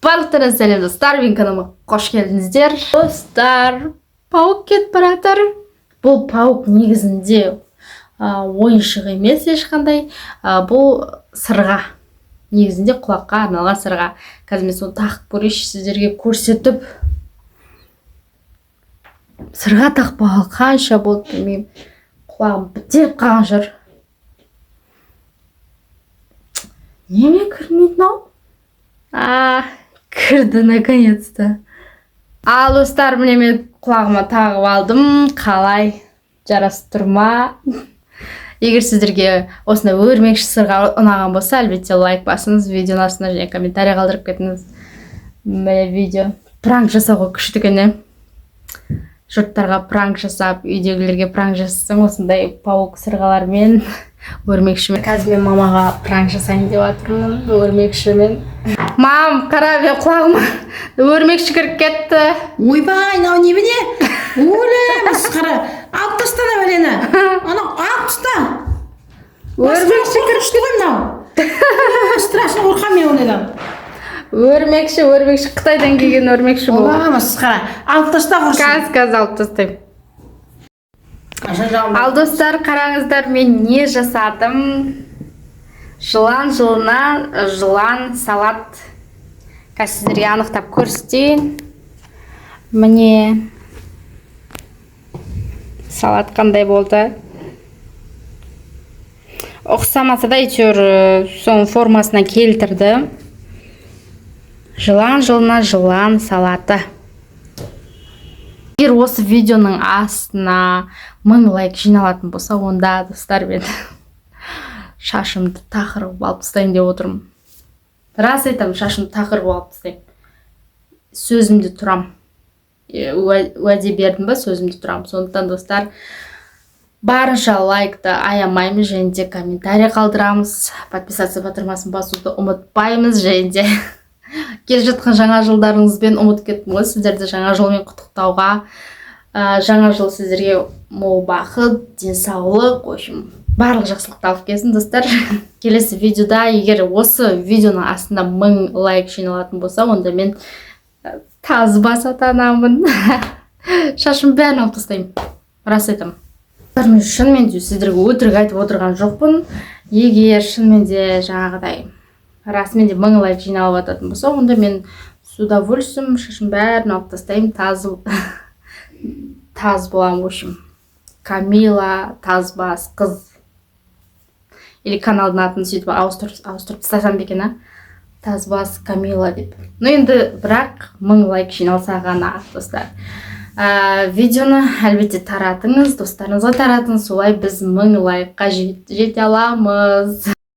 Барлықтарыңызға сәлем достар, мен каналыма қош келдіңіздер. Достар, пауық кетіп баратыр. Бұл пауық негізінде ойыншық емес ешқандай. Бұл сырға. Негізінде құлаққа арналған сырға. Қазір мен соны тақып көрейінші сіздерге көрсетіп. Сырға тақпағалы қанша болды білмеймін. Құлағым бітеп қалған жүр. Неме кірмейді ау? Кірді наконец-то. Ал достар, міне мен құлағыма тағып алдым. Қалай? Жарасып тұр ма? Егер сіздерге осындай өрмекші сырға ұнаған болса, әлбетте лайк басыңыз, видеоның астына және комментарий қалдырып кетіңіз. Міне видео. Пранк жасауға күшті екен. Жұрттарға пранк жасап, үйдегілерге пранк жасасаң, осындай пауық сырғалармен, өрмекшімен. Қазір мен мамаға пранк жасайын деп жатырмын, өрмекшімен. Мам, қара, мен құлағыма өрмекші кіріп кетті. Ойбай, мынау немене? Өлі, масқара. Алып тастана бәлені. Анау алып таста. Өрмекші кіріп кетті мынау. Страшно қорқамын мен оныдан. Өрмекші, Қытайдан келген өрмекші бұл. Ола, масқара. Алып таста құрсын. Каз алып тастайым. Ал достар, қараңыздар, мен не жасадым? Жылан жылына жылан салат. Қазір сіздерге анықтап көрсетейін. Міне салат қандай болды. Ұқсамаса да әйтеуір соның формасына келтірді. Жылан жылына жылан салаты. Егер осы видеоның астына 1000 лайк жиналатын болса, онда достар мен шашымды тақырып алып тастайын деп отырмын. Рас айтамын, шашымды тақырып алып тастайын. Сөзімде тұрам. Уәде бердім ба, сөзімде тұрам. Сондықтан достар, барынша лайкты аямаймыз, және де комментарий қалдырамыз. Подписация батырмасын басуды ұмытпаймыз, және де келе жатқан жаңа жылдарыңызбен ұмыт кеттім ғой, сіздерді жаңа жылмен құттықтауға. Жаңа жыл сіздерге мол бақыт, денсаулық, барлық жақсылықты алып келсін достар. Келесі видеода, егер осы видеоның астында 1000 лайк жиналатын болса, онда мен тазбас атанамын. Шашым бәрін алып тастаймын. Рас айтамын. Мен шынымен де сіздерге өтірік айтып отырған жоқпын. Егер шынымен де жаңағыдай расымен де 1000 лайк жиналып ататын болса, онда мен с удовольствием шашым бәрін алып тастаймын. Таз боламын, в общем. Камила Тазбас қыз. Или каналдың атын сөйтіп ауыстырып тастасам екен, Тазбас Камила деп. Ну енді бірақ 1000 лайк жиналса ғана достар. Видеоны әлбетте таратыңыз, достарыңызға таратыңыз, солай біз 1000 лайкқа жете аламыз.